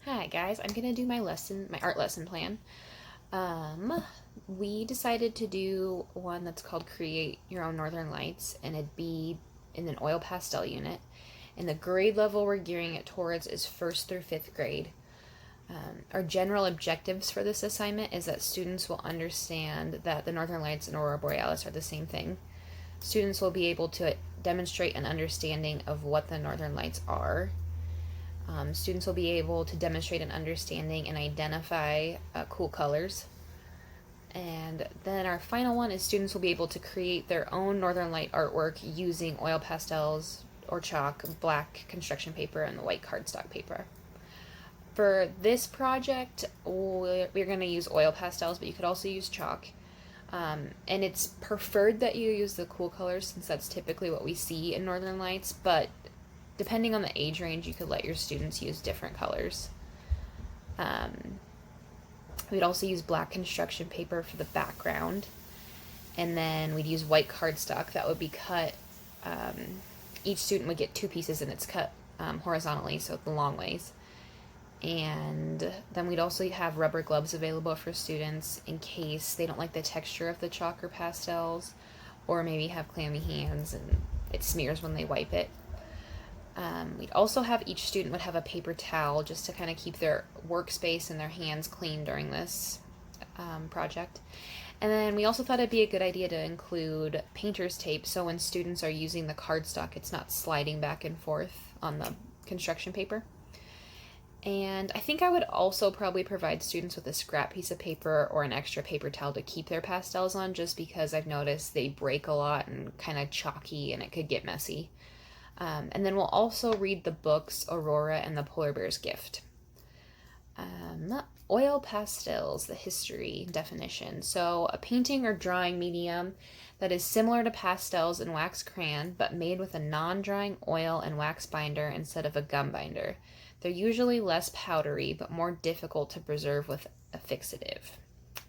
Hi guys, I'm gonna do my art lesson plan. We decided to do one that's called Create Your Own Northern Lights, and it'd be in an oil pastel unit. And the grade level we're gearing it towards is first through fifth grade. Our general objectives for this assignment is that students will understand that the Northern Lights and Aurora Borealis are the same thing. Students will be able to demonstrate an understanding of what the Northern Lights are. Students will be able to demonstrate an understanding and identify cool colors. And then our final one is students will be able to create their own Northern Light artwork using oil pastels or chalk, black construction paper, and the white cardstock paper. For this project, we're going to use oil pastels, but you could also use chalk. And it's preferred that you use the cool colors since that's typically what we see in Northern Lights, but depending on the age range, you could let your students use different colors. We'd also use black construction paper for the background, and then we'd use white cardstock that would be cut. Each student would get two pieces, and it's cut horizontally, so the long ways. And then we'd also have rubber gloves available for students in case they don't like the texture of the chalk or pastels, or maybe have clammy hands and it smears when they wipe it. We'd also have each student would have a paper towel just to kind of keep their workspace and their hands clean during this project. And then we also thought it'd be a good idea to include painter's tape so when students are using the cardstock, it's not sliding back and forth on the construction paper. And I think I would also probably provide students with a scrap piece of paper or an extra paper towel to keep their pastels on, just because I've noticed they break a lot and kind of chalky and it could get messy. And then we'll also read the books Aurora and the Polar Bear's Gift. Oil pastels, the history definition. So, a painting or drawing medium that is similar to pastels and wax crayon, but made with a non-drying oil and wax binder instead of a gum binder. They're usually less powdery, but more difficult to preserve with a fixative.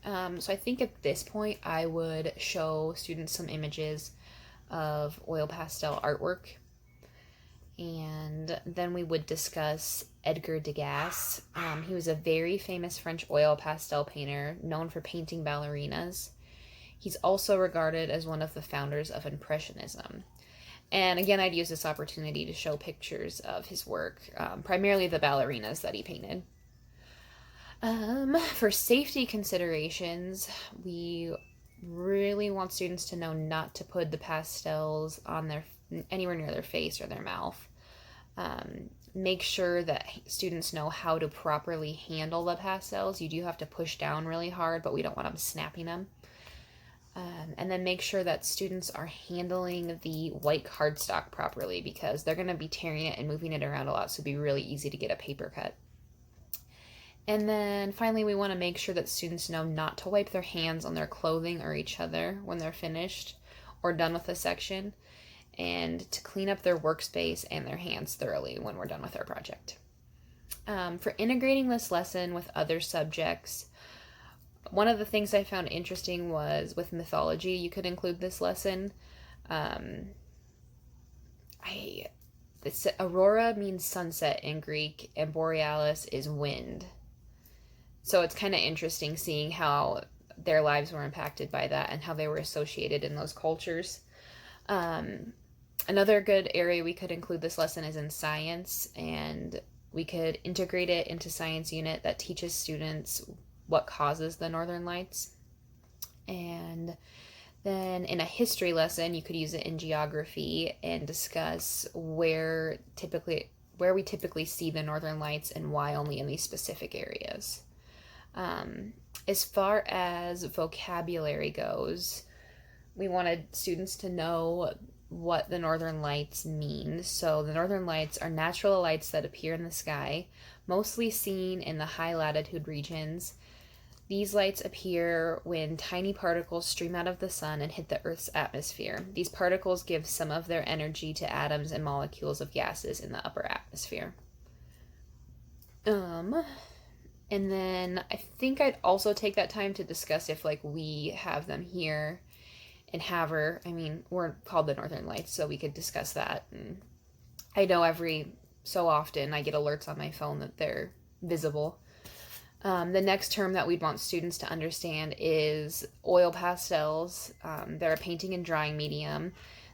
So I think at this point I would show students some images of oil pastel artwork, and then we would discuss Edgar Degas. He was a very famous French oil pastel painter known for painting ballerinas. He's also regarded as one of the founders of Impressionism. And again, I'd use this opportunity to show pictures of his work, primarily the ballerinas that he painted. For safety considerations, we really want students to know not to put the pastels on anywhere near their face or their mouth. Make sure that students know how to properly handle the pastels. You do have to push down really hard, but we don't want them snapping them. And then make sure that students are handling the white cardstock properly because they're going to be tearing it and moving it around a lot, so it'd be really easy to get a paper cut. And then finally, we want to make sure that students know not to wipe their hands on their clothing or each other when they're finished or done with a section, and to clean up their workspace and their hands thoroughly when we're done with our project. For integrating this lesson with other subjects, one of the things I found interesting was with mythology, you could include this lesson. Aurora means sunset in Greek, and borealis is wind. So it's kind of interesting seeing how their lives were impacted by that and how they were associated in those cultures. Another good area we could include this lesson is in science, and we could integrate it into science unit that teaches students what causes the Northern Lights. And then in a history lesson, you could use it in geography and discuss where we typically see the Northern Lights and why only in these specific areas. As far as vocabulary goes, we wanted students to know what the Northern Lights mean. So the Northern Lights are natural lights that appear in the sky, mostly seen in the high latitude regions. These lights appear when tiny particles stream out of the sun and hit the Earth's atmosphere. These particles give some of their energy to atoms and molecules of gases in the upper atmosphere. And then I think I'd also take that time to discuss if we have them here in Havre. I mean, we're called the Northern Lights, so we could discuss that. And I know every so often I get alerts on my phone that they're visible. The next term that we'd want students to understand is oil pastels. They're a painting and drawing medium.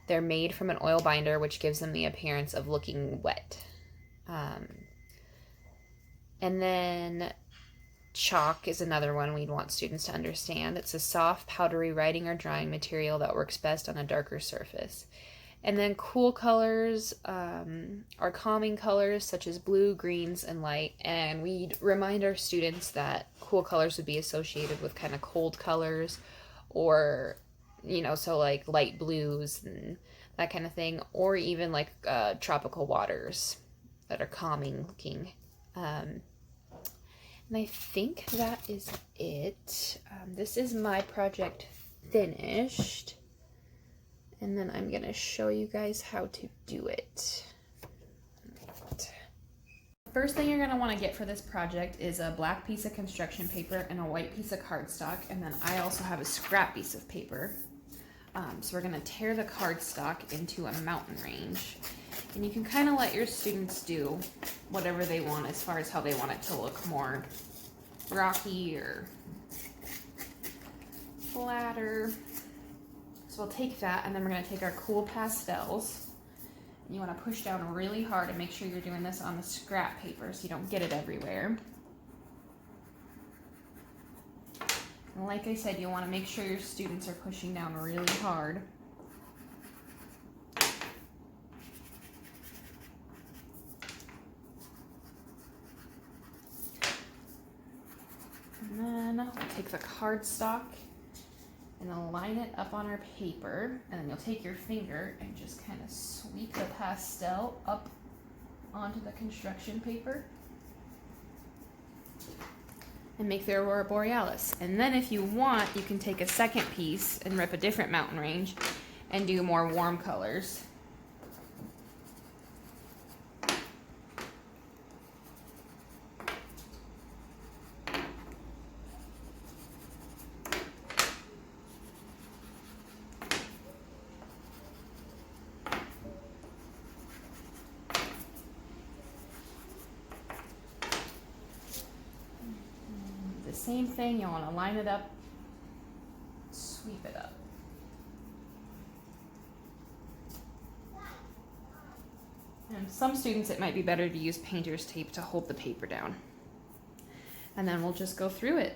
They're made from an oil binder, which gives them the appearance of looking wet. And then chalk is another one we'd want students to understand. It's a soft, powdery writing or drawing material that works best on a darker surface. And then cool colors are calming colors such as blue, greens, and light. And we'd remind our students that cool colors would be associated with kind of cold colors, or, so like light blues and that kind of thing, or even like tropical waters that are calming looking. And I think that is it. This is my project finished. And then I'm going to show you guys how to do it. First thing you're going to want to get for this project is a black piece of construction paper and a white piece of cardstock. And then I also have a scrap piece of paper. So we're going to tear the cardstock into a mountain range. And you can kind of let your students do whatever they want as far as how they want it to look, more rocky or flatter. So we'll take that, and then we're going to take our cool pastels. You want to push down really hard and make sure you're doing this on the scrap paper so you don't get it everywhere. And like I said, you want to make sure your students are pushing down really hard. And then we'll take the cardstock and align it up on our paper, and then you'll take your finger and just kind of sweep the pastel up onto the construction paper and make the Aurora Borealis. And then if you want, you can take a second piece and rip a different mountain range and do more warm colors. Same thing, you want to line it up, sweep it up. And some students, it might be better to use painter's tape to hold the paper down. And then we'll just go through it.